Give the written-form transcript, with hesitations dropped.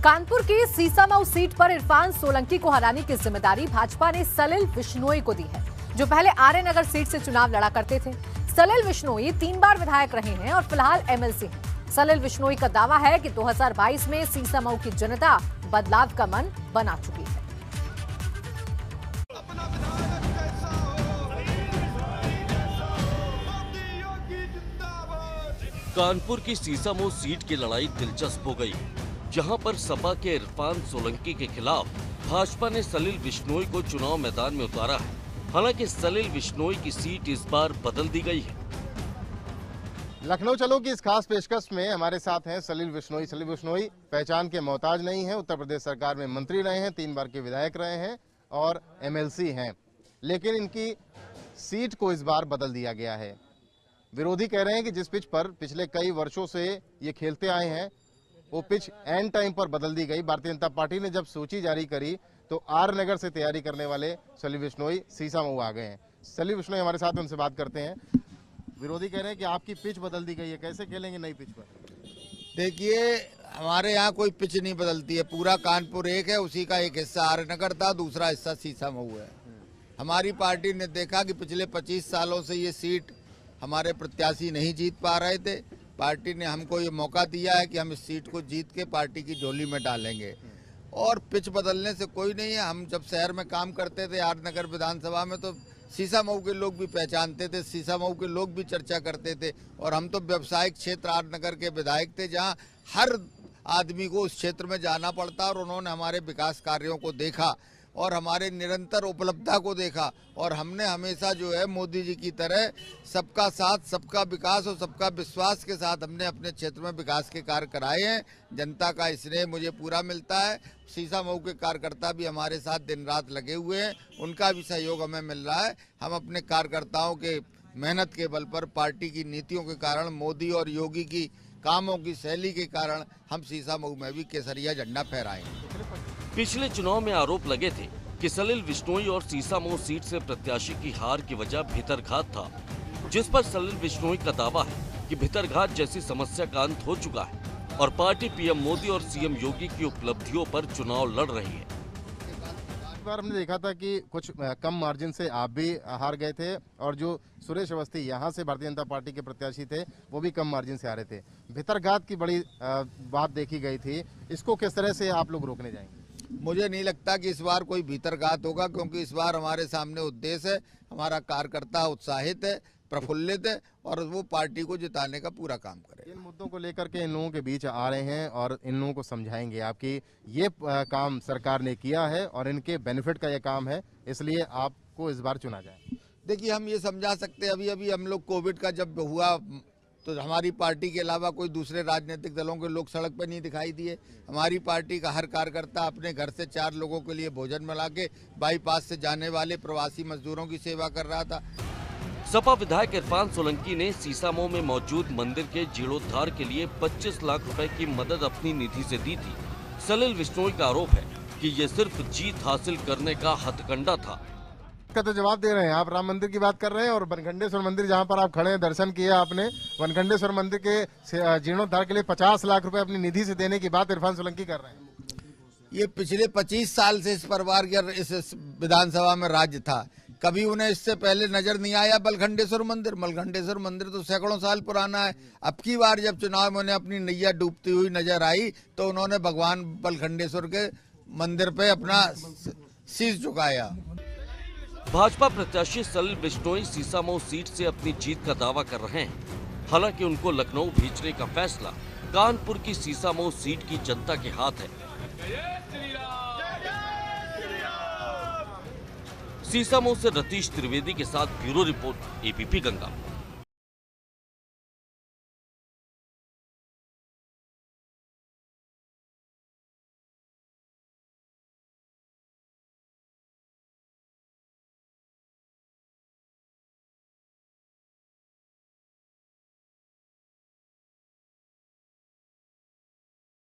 कानपुर की सीसामऊ सीट पर इरफान सोलंकी को हराने की जिम्मेदारी भाजपा ने सलिल विश्नोई को दी है, जो पहले आर्य नगर सीट से चुनाव लड़ा करते थे। सलिल विश्नोई 3 बार विधायक रहे हैं और फिलहाल एमएलसी हैं। सलिल विश्नोई का दावा है कि 2022 में सीसामऊ की जनता बदलाव का मन बना चुकी है। कानपुर की सीसामऊ सीट की लड़ाई दिलचस्प हो गई, जहां पर सपा के इरफान सोलंकी के खिलाफ भाजपा ने सलिल विश्नोई को चुनाव मैदान में उतारा है। हालांकि सलिल विश्नोई की सीट इस बार बदल दी गई है। लखनऊ चलो की इस खास पेशकश में हमारे साथ हैं सलिल विश्नोई। सलिल विश्नोई पहचान के मोहताज नहीं है, उत्तर प्रदेश सरकार में मंत्री रहे हैं, 3 बार के विधायक रहे हैं और एमएलसी हैं, लेकिन इनकी सीट को इस बार बदल दिया गया है। विरोधी कह रहे हैं कि जिस पिच पर पिछले कई वर्षों से ये खेलते आए हैं, वो पिच एंड टाइम पर बदल दी गई। भारतीय जनता पार्टी ने जब सूची जारी करी तो आर नगर से तैयारी करने वाले सलिल विश्नोई सीसामऊ आ गए हैं। सलिल विश्नोई हमारे साथ, उनसे बात करते हैं। विरोधी कह रहे हैं कि आपकी पिच बदल दी गई है, कैसे खेलेंगे नई पिच पर? देखिए, हमारे यहाँ कोई पिच नहीं बदलती है। पूरा कानपुर एक है, उसी का एक हिस्सा आर नगर था, दूसरा हिस्सा सीसामऊ है। हमारी पार्टी ने देखा कि पिछले 25 सालों से ये सीट हमारे प्रत्याशी नहीं जीत पा रहे थे। पार्टी ने हमको ये मौका दिया है कि हम इस सीट को जीत के पार्टी की झोली में डालेंगे। और पिच बदलने से कोई नहीं है। हम जब शहर में काम करते थे आर नगर विधानसभा में, तो सीसामऊ के लोग भी पहचानते थे, सीसामऊ के लोग भी चर्चा करते थे। और हम तो व्यावसायिक क्षेत्र आर नगर के विधायक थे, जहाँ हर आदमी को उस क्षेत्र में जाना पड़ता, और उन्होंने हमारे विकास कार्यों को देखा और हमारे निरंतर उपलब्धता को देखा। और हमने हमेशा जो है मोदी जी की तरह सबका साथ, सबका विकास और सबका विश्वास के साथ हमने अपने क्षेत्र में विकास के कार्य कराए हैं। जनता का स्नेह मुझे पूरा मिलता है। सीसामऊ के कार्यकर्ता भी हमारे साथ दिन रात लगे हुए हैं, उनका भी सहयोग हमें मिल रहा है। हम अपने कार्यकर्ताओं के मेहनत के बल पर, पार्टी की नीतियों के कारण, मोदी और योगी की कामों की शैली के कारण हम सीसामऊ में भी केसरिया झंडा फहराएंगे। पिछले चुनाव में आरोप लगे थे कि सलिल विश्नोई और सीसामऊ सीट से प्रत्याशी की हार की वजह भीतरघात था, जिस पर सलिल विश्नोई का दावा है कि भीतरघात जैसी समस्या का अंत हो चुका है और पार्टी पीएम मोदी और सीएम योगी की उपलब्धियों पर चुनाव लड़ रही है। इस बार हमने देखा था कि कुछ कम मार्जिन से आप भी हार गए थे, और जो सुरेश अवस्थी यहाँ से भारतीय जनता पार्टी के प्रत्याशी थे, वो भी कम मार्जिन से हारे थे। भीतरघात की बड़ी बात देखी गई थी, इसको किस तरह से आप लोग रोकने जाएंगे? मुझे नहीं लगता कि इस बार कोई भीतरघात होगा, क्योंकि इस बार हमारे सामने उद्देश्य है। हमारा कार्यकर्ता उत्साहित है, प्रफुल्लित है, और वो पार्टी को जिताने का पूरा काम करे। इन मुद्दों को लेकर के इन लोगों के बीच आ रहे हैं और इन लोगों को समझाएंगे आपकी ये काम सरकार ने किया है और इनके बेनिफिट का ये काम है, इसलिए आपको इस बार चुना जाए। देखिए, हम ये समझा सकते हैं, अभी हम लोग कोविड का जब हुआ तो हमारी पार्टी के अलावा कोई दूसरे राजनीतिक दलों के लोग सड़क पर नहीं दिखाई दिए। हमारी पार्टी का हर कार्यकर्ता अपने घर से 4 लोगों के लिए भोजन मिला के बाईपास से जाने वाले प्रवासी मजदूरों की सेवा कर रहा था। सपा विधायक इरफान सोलंकी ने सीसामऊ में मौजूद मंदिर के जीर्णोद्धार के लिए 25 लाख रुपए की मदद अपनी निधि से दी थी। सलिल विश्नोई का आरोप है कि ये सिर्फ जीत हासिल करने का हथकंडा था। का तो जवाब दे रहे हैं आप। राम मंदिर की बात कर रहे हैं और वनखंडेश्वर मंदिर जहां पर आप खड़े हैं, दर्शन किया आपने, वनखंडेश्वर मंदिर के जीर्णोद्धार के लिए 50 लाख रुपए अपनी निधि से देने की बात इरफान सोलंकी कर रहे हैं। ये पिछले 25 साल से इस परिवार के इस विधानसभा में राज्य था। कभी उन्हें इससे पहले नजर नहीं आया बलखंडेश्वर मंदिर। बलखंडेश्वर मंदिर तो सैकड़ों साल पुराना है। अब की बार जब चुनाव में उन्हें अपनी नैया डूबती हुई नजर आई, तो उन्होंने भगवान बलखंडेश्वर के मंदिर पे अपना शीश झुकाया। भाजपा प्रत्याशी सलिल विश्नोई सीसामऊ सीट से अपनी जीत का दावा कर रहे हैं। हालांकि उनको लखनऊ भेजने का फैसला कानपुर की सीसामऊ सीट की जनता के हाथ है। सीसामऊ से रतीश त्रिवेदी के साथ ब्यूरो रिपोर्ट, एबीपी गंगा।